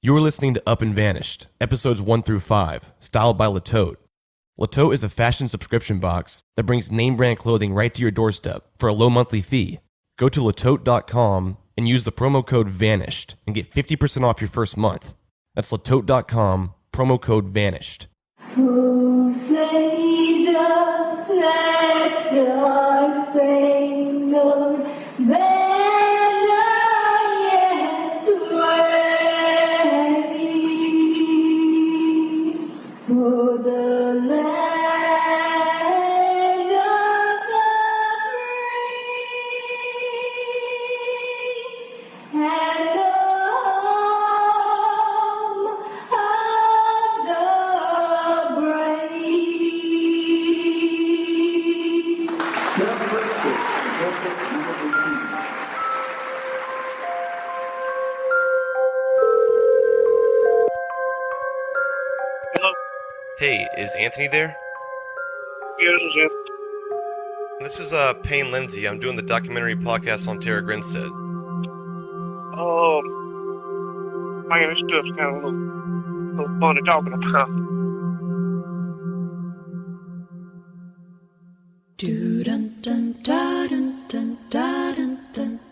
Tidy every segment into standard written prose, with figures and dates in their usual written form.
You're listening to Up and Vanished, episodes 1 through 5, styled by Latote. Latote is a fashion subscription box that brings name brand clothing right to your doorstep for a low monthly fee. Go to latote.com and use the promo code VANISHED and get 50% off your first month. That's latote.com, promo code VANISHED. Who say just let us sing the for the land of the free and the home of the brave. Hello. Hey, is Anthony there? Yeah, this is it. This is Payne Lindsey. I'm doing the documentary podcast on Tara Grinstead. Man, this stuff's kind of a little funny talking about.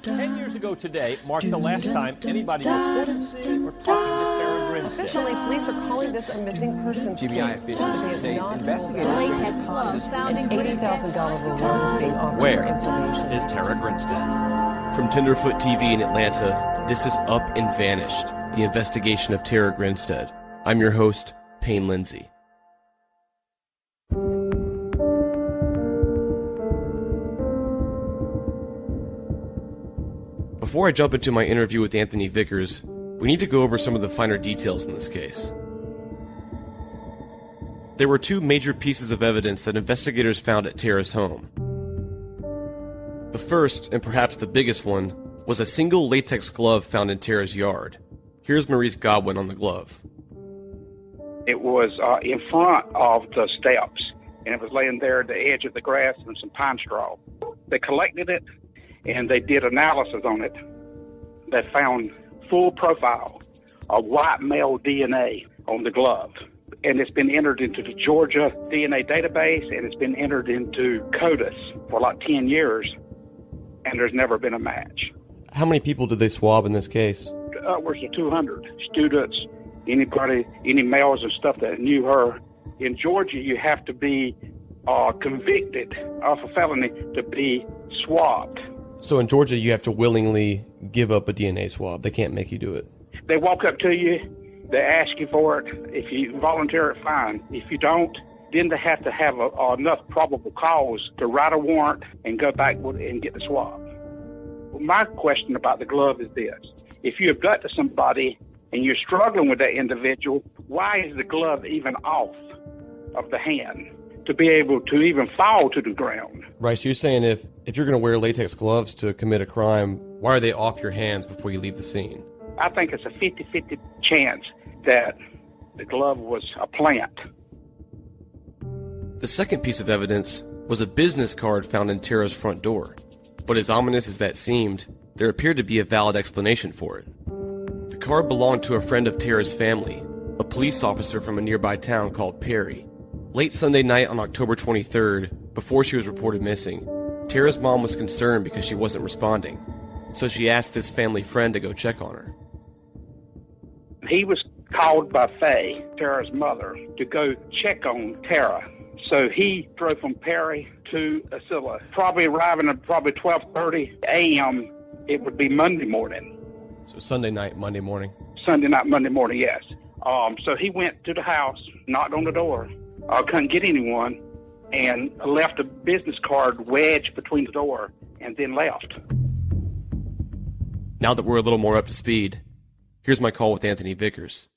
10 years ago today marked the last time anybody reported seeing or talking to Tara Grinstead. Officially, police are calling this a missing persons GBI case. officials say investigators latex gloves found in $80,000 reward is being offered Where for information. is Tara Grinstead? From Tenderfoot TV in Atlanta, this is Up and Vanished, the investigation of Tara Grinstead. I'm your host, Payne Lindsey. Before I jump into my interview with Anthony Vickers, we need to go over some of the finer details in this case. There were two major pieces of evidence that investigators found at Tara's home. The first, and perhaps the biggest one, was a single latex glove found in Tara's yard. Here's Maurice Godwin on the glove. It was in front of the steps, and it was laying there at the edge of the grass and some pine straw. They collected it, and they did analysis on it. They found full profile of white male DNA on the glove. And it's been entered into the Georgia DNA database, and it's been entered into CODIS for like 10 years, and there's never been a match. How many people did they swab in this case? Upwards of 200 students, anybody, any males and stuff that knew her. In Georgia, you have to be convicted of a felony to be swabbed. So in Georgia, you have to willingly give up a DNA swab. They can't make you do it. They walk up to you, they ask you for it. If you volunteer it, fine. If you don't, then they have to have enough probable cause to write a warrant and go back and get the swab. Well, my question about the glove is this. If you abducted somebody and you're struggling with that individual, why is the glove even off of the hand to be able to even fall to the ground? Right, so you're saying if you're going to wear latex gloves to commit a crime, why are they off your hands before you leave the scene? I think it's a 50-50 chance that the glove was a plant. The second piece of evidence was a business card found in Tara's front door. But as ominous as that seemed, there appeared to be a valid explanation for it. The card belonged to a friend of Tara's family, a police officer from a nearby town called Perry. Late Sunday night on October 23rd, before she was reported missing, Tara's mom was concerned because she wasn't responding, so she asked this family friend to go check on her. He was called by Faye, Tara's mother, to go check on Tara. So he drove from Perry to Asilla, probably arriving at 12:30 a.m. It would be Monday morning. So Sunday night, Monday morning? Sunday night, Monday morning, yes. So he went to the house, knocked on the door, couldn't get anyone, and left a business card wedged between the door, and then left. Now that we're a little more up to speed, here's my call with Anthony Vickers.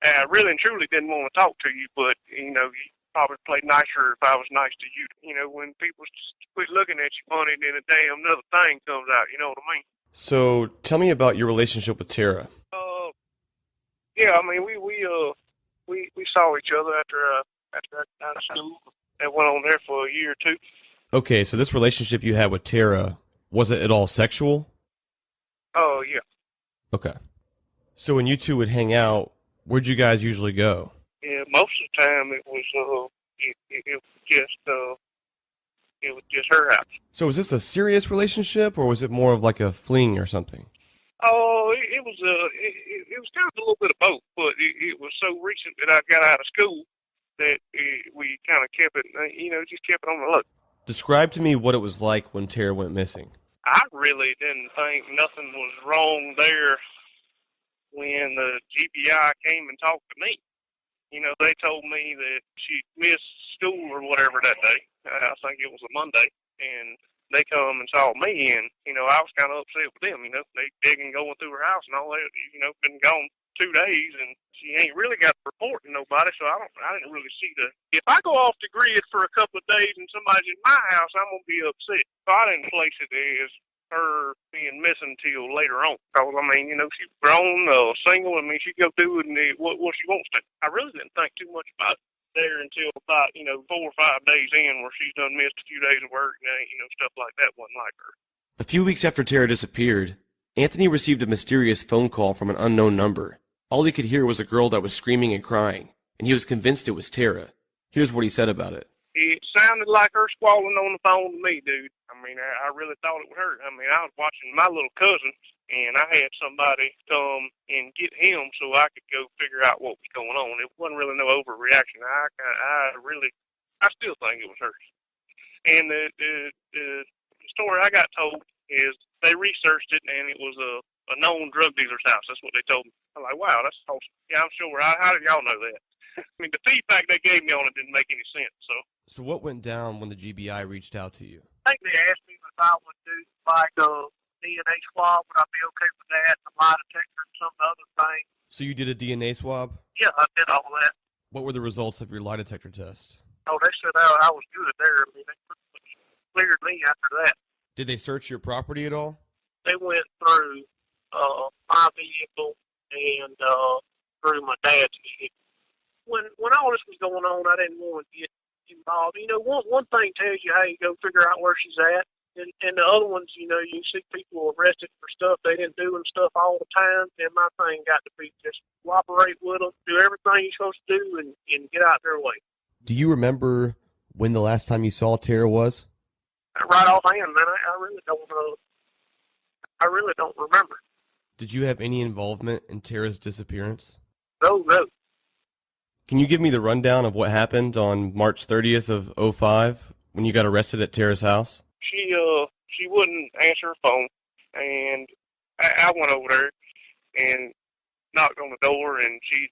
I really and truly didn't want to talk to you, but, you probably play nicer if I was nice to you. When people quit looking at you funny, then a damn another thing comes out, you know what I mean? So tell me about your relationship with Tara. Yeah, I mean, we saw each other after out of school. That went on there for a year or two. Okay, so this relationship you had with Tara, was it at all sexual? Oh, yeah. Okay. So when you two would hang out, where'd you guys usually go? Yeah, most of the time it was it was just her house. So was this a serious relationship, or was it more of like a fling or something? Oh, it was kind of a little bit of both, but it was so recent that I got out of school that we kind of kept it, just kept it on the low. Describe to me what it was like when Tara went missing. I really didn't think nothing was wrong there when the GBI came and talked to me. They told me that she missed school or whatever that day. I think it was a Monday. And they come and saw me, and, I was kind of upset with them. They digging going through her house and all that. Been gone 2 days, and she ain't really got a report to nobody, so I didn't really see if I go off the grid for a couple of days and somebody's in my house, I'm going to be upset. So I didn't place it as her being missing till later on. Because, she's grown, single. She go do what she wants to. I really didn't think too much about it there until about, 4 or 5 days in where she's done missed a few days of work and, stuff like that wasn't like her. A few weeks after Tara disappeared, Anthony received a mysterious phone call from an unknown number. All he could hear was a girl that was screaming and crying, and he was convinced it was Tara. Here's what he said about it. It sounded like her squalling on the phone to me, dude. I really thought it was her. I was watching my little cousin, and I had somebody come and get him so I could go figure out what was going on. It wasn't really no overreaction. I still think it was hers. And the story I got told is they researched it, and it was a known drug dealer's house. That's what they told me. I'm like, wow, that's awesome. Yeah, I'm sure. How did y'all know that? The feedback they gave me on it didn't make any sense. So what went down when the GBI reached out to you? I think they asked me if I would do like a DNA swab. Would I be okay with that? A lie detector and some other thing. So you did a DNA swab? Yeah, I did all that. What were the results of your lie detector test? Oh, they said I was good there. They pretty much cleared me after that. Did they search your property at all? They went through my vehicle and through my dad's vehicle. When all this was going on, I didn't want to get involved. One thing tells you, hey, go figure out where she's at. And the other ones, you see people arrested for stuff they didn't do and stuff all the time. And my thing got to be just cooperate with them, do everything you're supposed to do, and get out their way. Do you remember when the last time you saw Tara was? Right offhand, man, I really don't know. I really don't remember. Did you have any involvement in Tara's disappearance? No. Can you give me the rundown of what happened on March 30th of 2005 when you got arrested at Tara's house? She wouldn't answer her phone, and I went over there and knocked on the door, and she,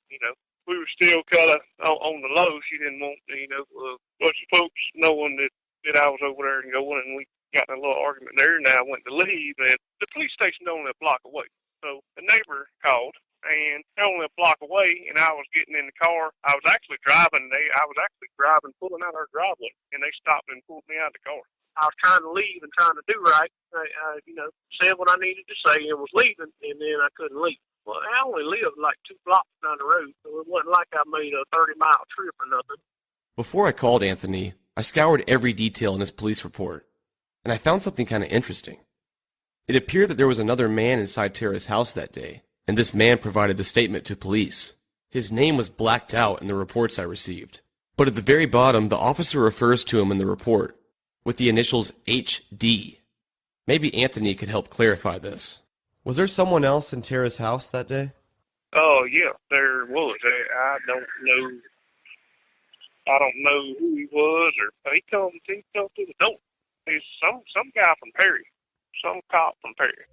we were still kind of on the low. She didn't want, a bunch of folks knowing that I was over there and going, and we got in a little argument there, and I went to leave, and the police station only a block away. So the neighbor called, and only a block away, and I was getting in the car. I was actually driving, pulling out our driveway, and they stopped and pulled me out of the car. I was trying to leave and trying to do right. I said what I needed to say and was leaving, and then I couldn't leave. Well, I only lived like 2 blocks down the road, so it wasn't like I made a 30-mile trip or nothing. Before I called Anthony, I scoured every detail in his police report, and I found something kind of interesting. It appeared that there was another man inside Tara's house that day, and this man provided the statement to police. His name was blacked out in the reports I received, but at the very bottom, the officer refers to him in the report with the initials HD. Maybe Anthony could help clarify this. Was there someone else in Tara's house that day? Oh, yeah, there was. I don't know who he was, or he come through the door. He's some guy from Perry, some cop from Perry.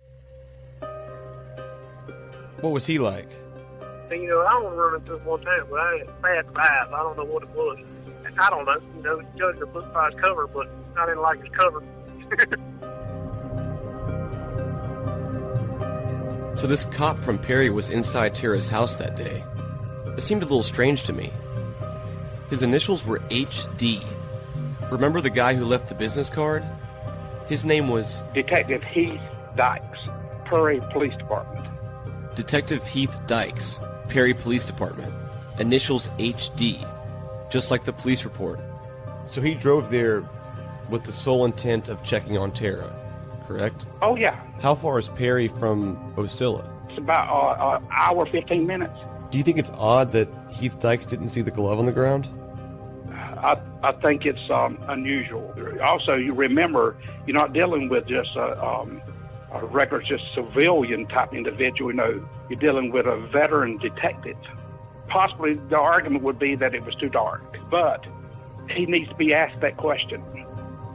What was he like? I only run into him one time, but I had a bad vibe. I don't know what it was. I don't know. Judge the book by his cover, but I didn't like his cover. So this cop from Perry was inside Tara's house that day. This seemed a little strange to me. His initials were HD. Remember the guy who left the business card? His name was Detective Heath Dykes, Perry Police Department. Detective Heath Dykes, Perry Police Department. Initials HD, just like the police report. So he drove there with the sole intent of checking on Tara, correct? Oh, yeah. How far is Perry from Osceola? It's about an hour, 15 minutes. Do you think it's odd that Heath Dykes didn't see the glove on the ground? I think it's unusual. Also, you remember, you're not dealing with just a regular, just civilian type individual. You know, you're dealing with a veteran detective. Possibly the argument would be that it was too dark, but he needs to be asked that question.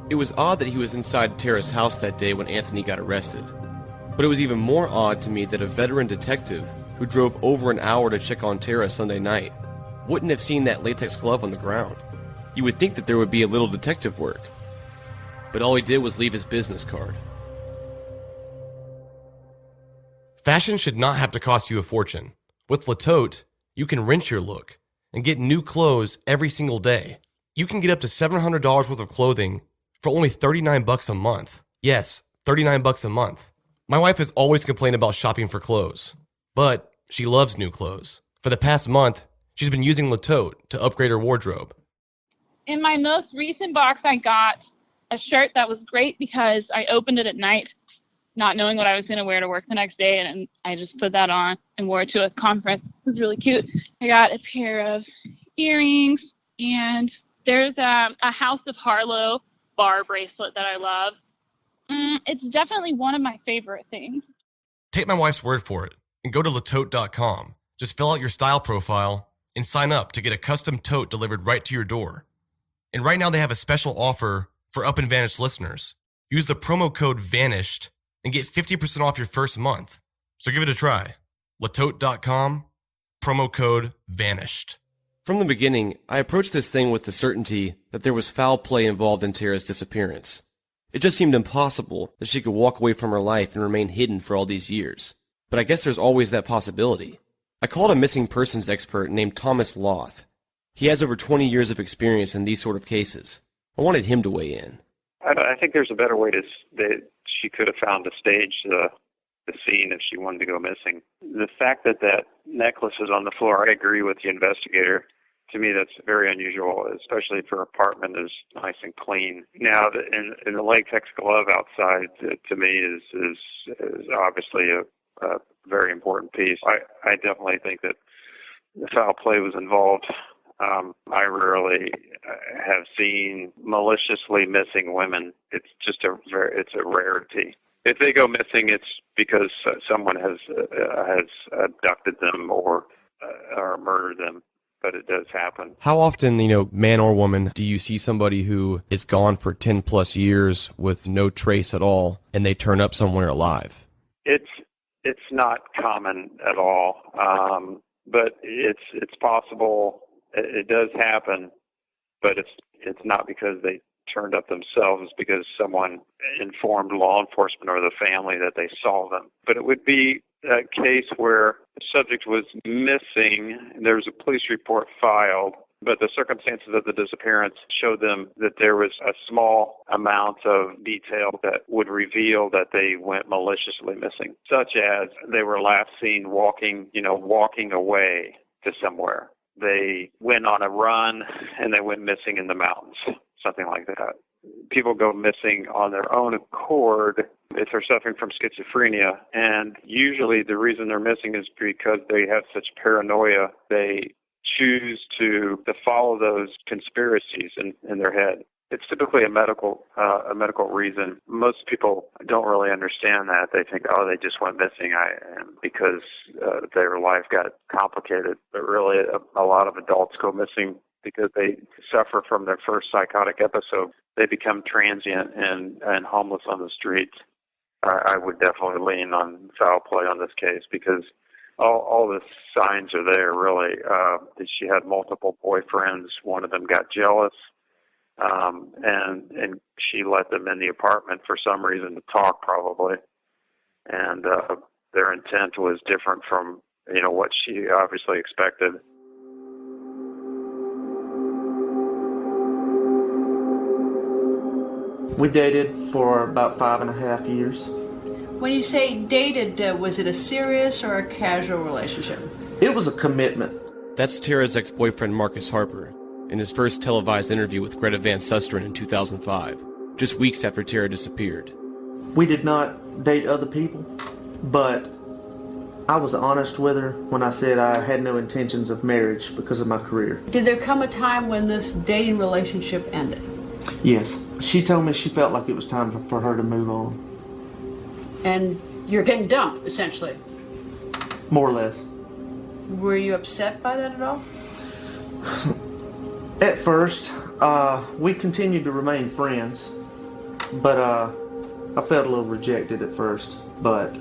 It was odd that he was inside Tara's house that day when Anthony got arrested. But it was even more odd to me that a veteran detective who drove over an hour to check on Tara Sunday night wouldn't have seen that latex glove on the ground. You would think that there would be a little detective work. But all he did was leave his business card. Fashion should not have to cost you a fortune. With Latote, you can rent your look and get new clothes every single day. You can get up to $700 worth of clothing for only $39 a month. Yes, $39 a month. My wife has always complained about shopping for clothes, but she loves new clothes. For the past month, she's been using Latote to upgrade her wardrobe. In my most recent box, I got a shirt that was great because I opened it at night, not knowing what I was going to wear to work the next day, and I just put that on and wore it to a conference. It was really cute. I got a pair of earrings, and there's a House of Harlow bar bracelet that I love. It's definitely one of my favorite things. Take my wife's word for it and go to latote.com. Just fill out your style profile and sign up to get a custom tote delivered right to your door. And right now they have a special offer for Up and Vanished listeners. Use the promo code VANISHED and get 50% off your first month. So give it a try. Latote.com, promo code VANISHED. From the beginning, I approached this thing with the certainty that there was foul play involved in Tara's disappearance. It just seemed impossible that she could walk away from her life and remain hidden for all these years. But I guess there's always that possibility. I called a missing persons expert named Thomas Loth. He has over 20 years of experience in these sort of cases. I wanted him to weigh in. I think there's a better way that she could have found to stage the scene if she wanted to go missing. The fact that that necklace is on the floor, I agree with the investigator. To me, that's very unusual, especially if her apartment is nice and clean. Now, in the latex glove outside, to me, is obviously a very important piece. I definitely think that the foul play was involved. I rarely have seen maliciously missing women. It's just it's a rarity. If they go missing, it's because someone has abducted them or murdered them. But it does happen. How often, man or woman, do you see somebody who is gone for 10 plus years with no trace at all and they turn up somewhere alive? It's not common at all. But it's possible. It does happen, but it's not because they turned up themselves, because someone informed law enforcement or the family that they saw them. But it would be a case where the subject was missing, and there was a police report filed, but the circumstances of the disappearance showed them that there was a small amount of detail that would reveal that they went maliciously missing, such as they were last seen walking away to somewhere. They went on a run and they went missing in the mountains, something like that. People go missing on their own accord if they're suffering from schizophrenia, and usually the reason they're missing is because they have such paranoia. They choose to follow those conspiracies in their head. It's typically a medical reason. Most people don't really understand that. They think, they just went missing because their life got complicated. But really, a lot of adults go missing because they suffer from their first psychotic episode. They become transient and homeless on the streets. I would definitely lean on foul play on this case because all the signs are there, really. She had multiple boyfriends. One of them got jealous. And she let them in the apartment for some reason to talk, probably. And their intent was different from, what she obviously expected. We dated for about 5.5 years. When you say dated, was it a serious or a casual relationship? It was a commitment. That's Tara's ex-boyfriend Marcus Harper in his first televised interview with Greta Van Susteren in 2005, just weeks after Tara disappeared. We did not date other people, but I was honest with her when I said I had no intentions of marriage because of my career. Did there come a time when this dating relationship ended? Yes. She told me she felt like it was time for her to move on. And you're getting dumped, essentially. More or less. Were you upset by that at all? At first, we continued to remain friends, but I felt a little rejected at first. But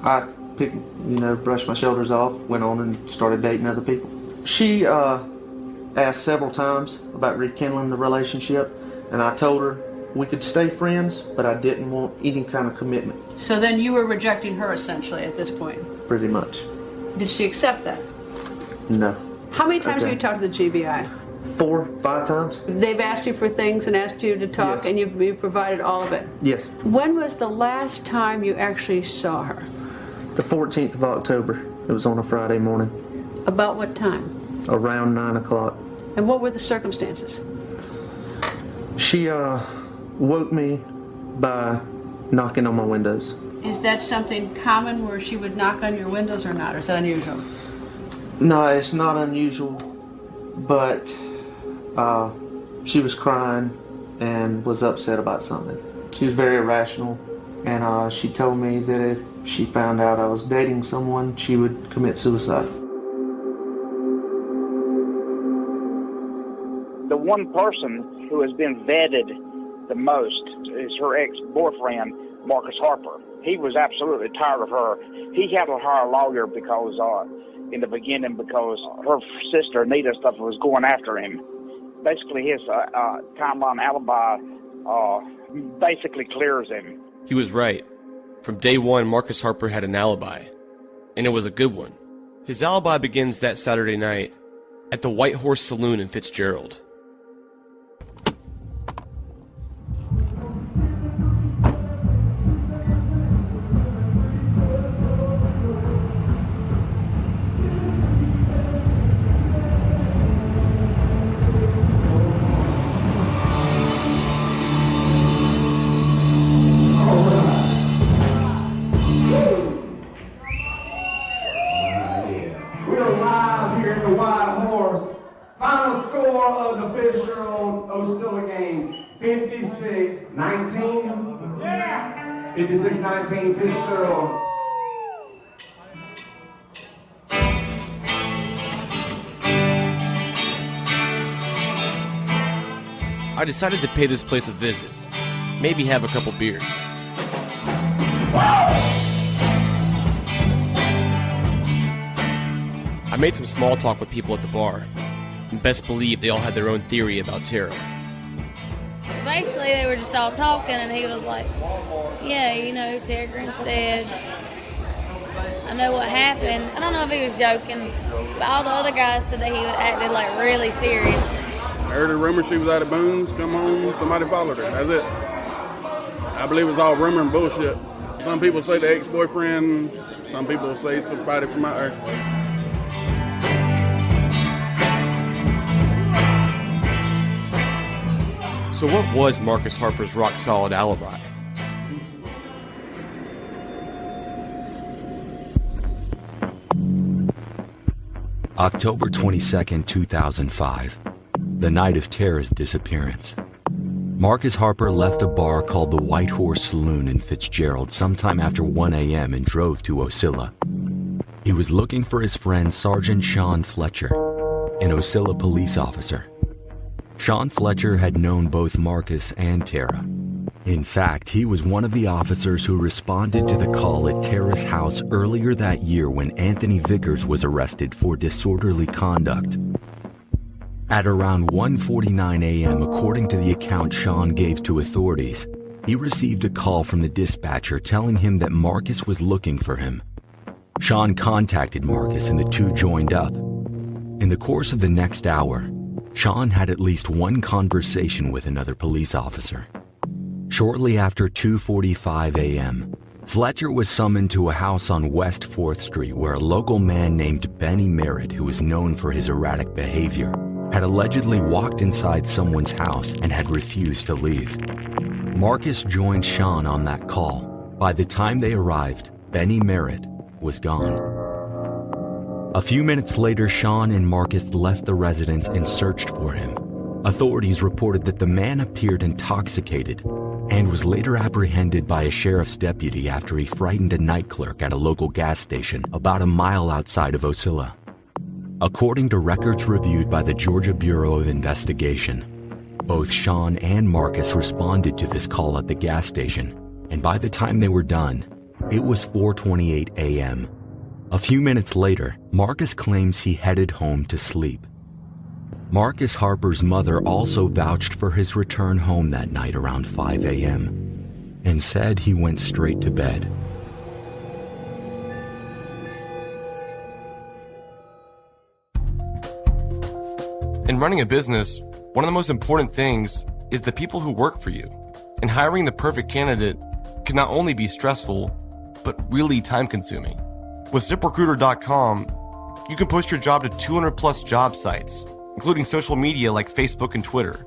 I brushed my shoulders off, went on and started dating other people. She asked several times about rekindling the relationship, and I told her we could stay friends, but I didn't want any kind of commitment. So then you were rejecting her, essentially, at this point? Pretty much. Did she accept that? No. How many times have you talked to the GBI? 4, 5 times. They've asked you for things and asked you to talk, yes. And you've provided all of it? Yes. When was the last time you actually saw her? The 14th of October. It was on a Friday morning. About what time? Around 9 o'clock. And what were the circumstances? She woke me by knocking on my windows. Is that something common where she would knock on your windows or not? Or is that unusual? No, it's not unusual, but she was crying and was upset about something. She was very irrational, and she told me that if she found out I was dating someone, she would commit suicide. The one person who has been vetted the most is her ex-boyfriend, Marcus Harper. He was absolutely tired of her. He had to hire a lawyer because, in the beginning, because her sister, Anita, stuff was going after him. Basically, his timeline alibi basically clears him. He was right. From day one, Marcus Harper had an alibi, and it was a good one. His alibi begins that Saturday night at the White Horse Saloon in Fitzgerald. game 56-19. 56-19 Fitzgerald. I decided to pay this place a visit. Maybe have a couple beers. I made some small talk with people at the bar, and best believe they all had their own theory about Tara. Basically, they were just all talking, and he was like, yeah, you know, Tara Grinstead. I know what happened. I don't know if he was joking, but all the other guys said that he acted like really serious. I heard a rumor she was at a Boone's, come home, somebody followed her. That's it. I believe it's all rumor and bullshit. Some people say the ex-boyfriend, some people say somebody from out there. So what was Marcus Harper's rock-solid alibi? October 22nd, 2005, the night of Tara's disappearance. Marcus Harper left a bar called the White Horse Saloon in Fitzgerald sometime after 1 a.m. and drove to Ocilla. He was looking for his friend Sergeant Sean Fletcher, an Ocilla police officer. Sean Fletcher had known both Marcus and Tara. In fact, he was one of the officers who responded to the call at Tara's house earlier that year when Anthony Vickers was arrested for disorderly conduct. At around 1:49 a.m., according to the account Sean gave to authorities, he received a call from the dispatcher telling him that Marcus was looking for him. Sean contacted Marcus and the two joined up. In the course of the next hour, Sean had at least one conversation with another police officer. Shortly after 2:45 a.m., Fletcher was summoned to a house on West 4th Street where a local man named Benny Merritt, who was known for his erratic behavior, had allegedly walked inside someone's house and had refused to leave. Marcus joined Sean on that call. By the time they arrived, Benny Merritt, was gone. A few minutes later, Sean and Marcus left the residence and searched for him. Authorities reported that the man appeared intoxicated and was later apprehended by a sheriff's deputy after he frightened a night clerk at a local gas station about a mile outside of Ocilla. According to records reviewed by the Georgia Bureau of Investigation, both Sean and Marcus responded to this call at the gas station, and by the time they were done, it was 4:28 a.m. A few minutes later, Marcus claims he headed home to sleep. Marcus Harper's mother also vouched for his return home that night around 5 a.m. and said he went straight to bed. In running a business, one of the most important things is the people who work for you. And hiring the perfect candidate can not only be stressful, but really time-consuming. With ZipRecruiter.com, you can post your job to 200 plus job sites, including social media like Facebook and Twitter.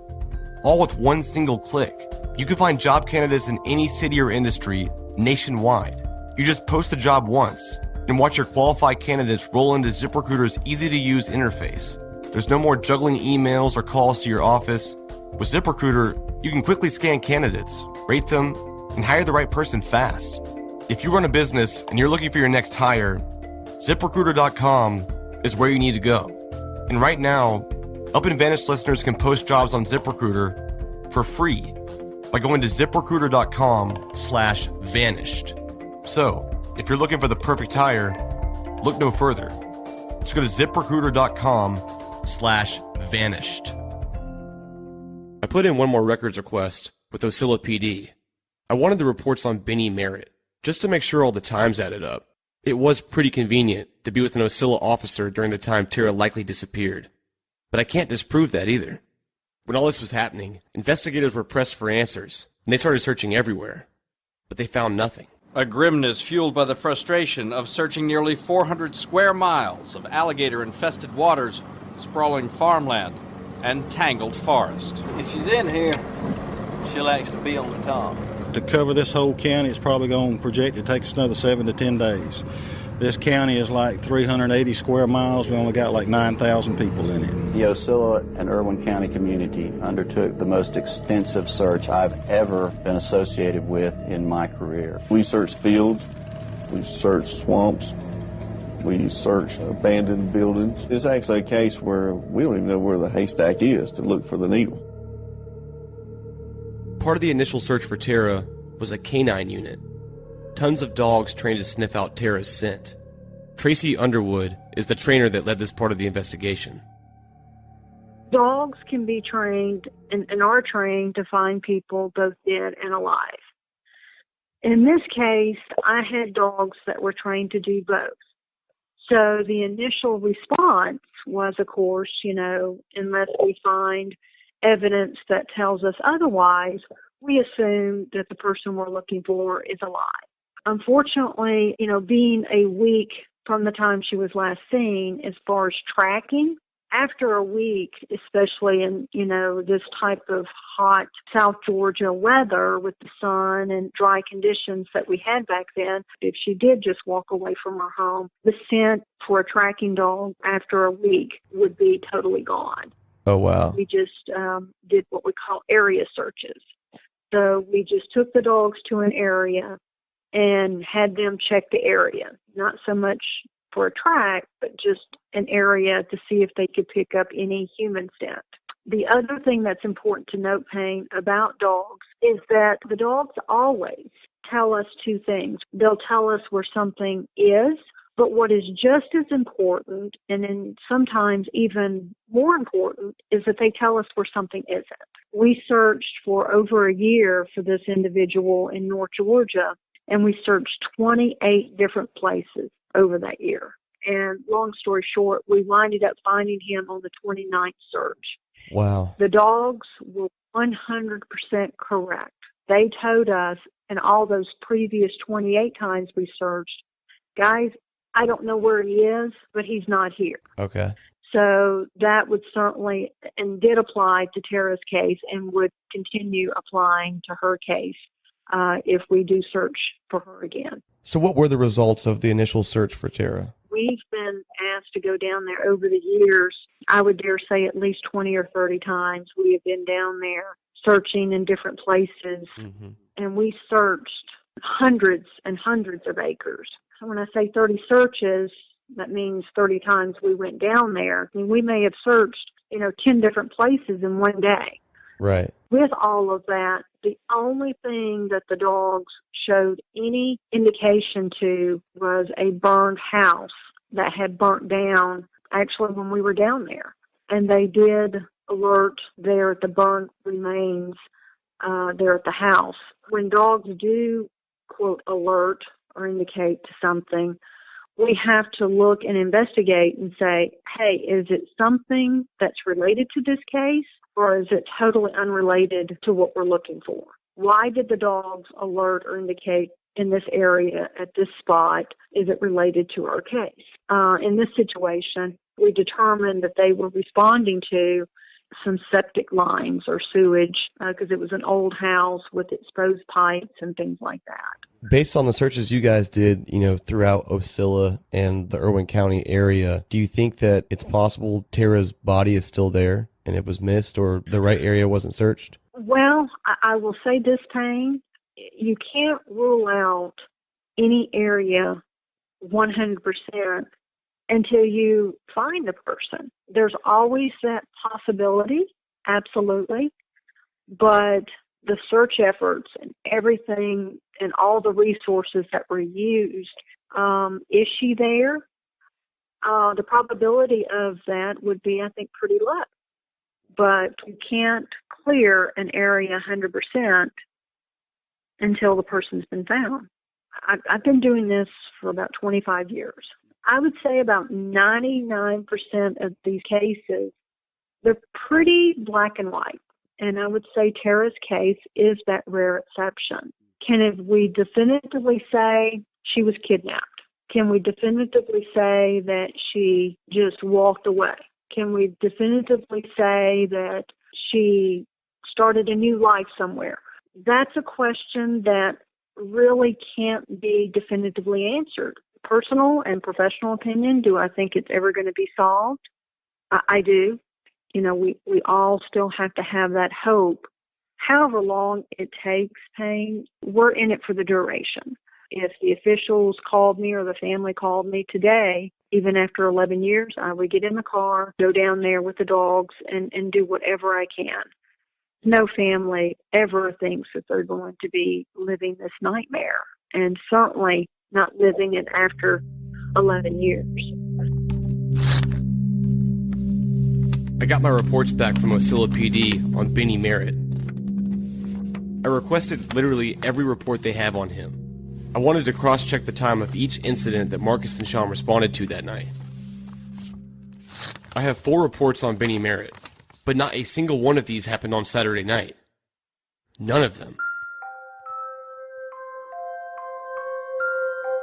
All with one single click. You can find job candidates in any city or industry nationwide. You just post the job once and watch your qualified candidates roll into ZipRecruiter's easy-to-use interface. There's no more juggling emails or calls to your office. With ZipRecruiter, you can quickly scan candidates, rate them, and hire the right person fast. If you run a business and you're looking for your next hire, ZipRecruiter.com is where you need to go. And right now, Up and Vanished listeners can post jobs on ZipRecruiter for free by going to ZipRecruiter.com/vanished. So, if you're looking for the perfect hire, look no further. Just go to ZipRecruiter.com/vanished. I put in one more records request with Ocilla PD. I wanted the reports on Benny Merritt, just to make sure all the times added up. It was pretty convenient to be with an Ocilla officer during the time Tara likely disappeared. But I can't disprove that either. When all this was happening, investigators were pressed for answers, and they started searching everywhere. But they found nothing. A grimness fueled by the frustration of searching nearly 400 square miles of alligator-infested waters, sprawling farmland, and tangled forest. If she's in here, she'll actually be on the top. To cover this whole county, it's probably going to project to take us another 7 to 10 days. This county is like 380 square miles. We only got like 9,000 people in it. The Ocilla and Irwin County community undertook the most extensive search I've ever been associated with in my career. We searched fields, we searched swamps, we searched abandoned buildings. It's actually a case where we don't even know where the haystack is to look for the needle. Part of the initial search for Tara was a canine unit. Tons of dogs trained to sniff out Tara's scent. Tracy Underwood is the trainer that led this part of the investigation. Dogs can be trained and are trained to find people both dead and alive. In this case, I had dogs that were trained to do both. So the initial response was, of course, unless we find evidence that tells us otherwise, we assume that the person we're looking for is alive. Unfortunately, being a week from the time she was last seen, as far as tracking, after a week, especially in, this type of hot South Georgia weather with the sun and dry conditions that we had back then, if she did just walk away from her home, the scent for a tracking dog after a week would be totally gone. Oh, wow. We just did what we call area searches. So we just took the dogs to an area and had them check the area, not so much for a track, but just an area to see if they could pick up any human scent. The other thing that's important to note, Payne, about dogs is that the dogs always tell us two things. They'll tell us where something is, but what is just as important, and then sometimes even more important, is that they tell us where something isn't. We searched for over a year for this individual in North Georgia, and we searched 28 different places over that year. And long story short, we winded up finding him on the 29th search. Wow. The dogs were 100% correct. They told us, in all those previous 28 times we searched, guys, I don't know where he is, but he's not here. Okay. So that would certainly, and did apply to Tara's case and would continue applying to her case if we do search for her again. So what were the results of the initial search for Tara? We've been asked to go down there over the years. I would dare say at least 20 or 30 times we have been down there searching in different places. Mm-hmm. And we searched hundreds and hundreds of acres. So when I say 30 searches, that means 30 times we went down there. I mean, we may have searched, 10 different places in one day. Right. With all of that, the only thing that the dogs showed any indication to was a burned house that had burnt down actually when we were down there. And they did alert there at the burnt remains there at the house. When dogs do, quote, alert or indicate to something, we have to look and investigate and say, hey, is it something that's related to this case, or is it totally unrelated to what we're looking for? Why did the dogs alert or indicate in this area at this spot? Is it related to our case? In this situation, we determined that they were responding to some septic lines or sewage because it was an old house with exposed pipes and things like that. Based on the searches you guys did, throughout Osceola and the Irwin County area, do you think that it's possible Tara's body is still there and it was missed, or the right area wasn't searched? Well, I will say this, Payne. You can't rule out any area 100% until you find the person. There's always that possibility, absolutely. But the search efforts and everything and all the resources that were used, is she there? The probability of that would be, I think, pretty low. But you can't clear an area 100% until the person's been found. I've been doing this for about 25 years. I would say about 99% of these cases, they're pretty black and white. And I would say Tara's case is that rare exception. Can we definitively say she was kidnapped? Can we definitively say that she just walked away? Can we definitively say that she started a new life somewhere? That's a question that really can't be definitively answered. Personal and professional opinion, do I think it's ever going to be solved? I do. We all still have to have that hope. However long it takes, Payne, we're in it for the duration. If the officials called me or the family called me today, even after 11 years, I would get in the car, go down there with the dogs, and do whatever I can. No family ever thinks that they're going to be living this nightmare, and certainly not living it after 11 years. I got my reports back from Osceola PD on Benny Merritt. I requested literally every report they have on him. I wanted to cross-check the time of each incident that Marcus and Sean responded to that night. I have 4 reports on Benny Merritt, but not a single one of these happened on Saturday night. None of them.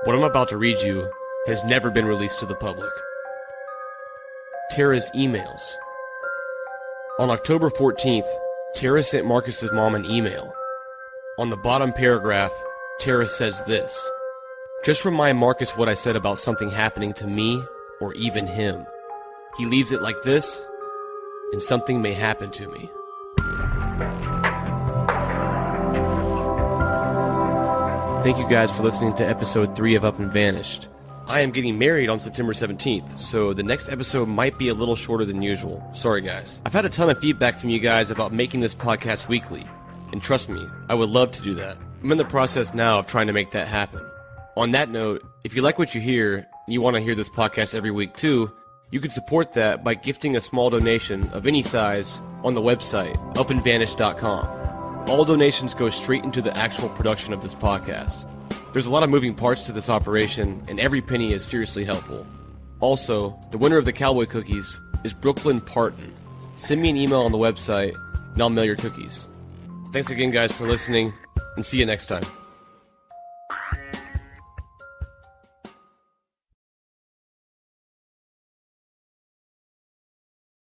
What I'm about to read you has never been released to the public. Tara's emails. On October 14th, Tara sent Marcus's mom an email. On the bottom paragraph, Tara says this: "Just remind Marcus what I said about something happening to me or even him. He leaves it like this, and something may happen to me." Thank you guys for listening to episode 3 of Up and Vanished. I am getting married on September 17th, so the next episode might be a little shorter than usual. Sorry guys. I've had a ton of feedback from you guys about making this podcast weekly, and trust me, I would love to do that. I'm in the process now of trying to make that happen. On that note, if you like what you hear, and you want to hear this podcast every week too, you can support that by gifting a small donation of any size on the website, upandvanish.com. All donations go straight into the actual production of this podcast. There's a lot of moving parts to this operation, and every penny is seriously helpful. Also, the winner of the cowboy cookies is Brooklyn Parton. Send me an email on the website, and I'll mail your cookies. Thanks again, guys, for listening, and see you next time.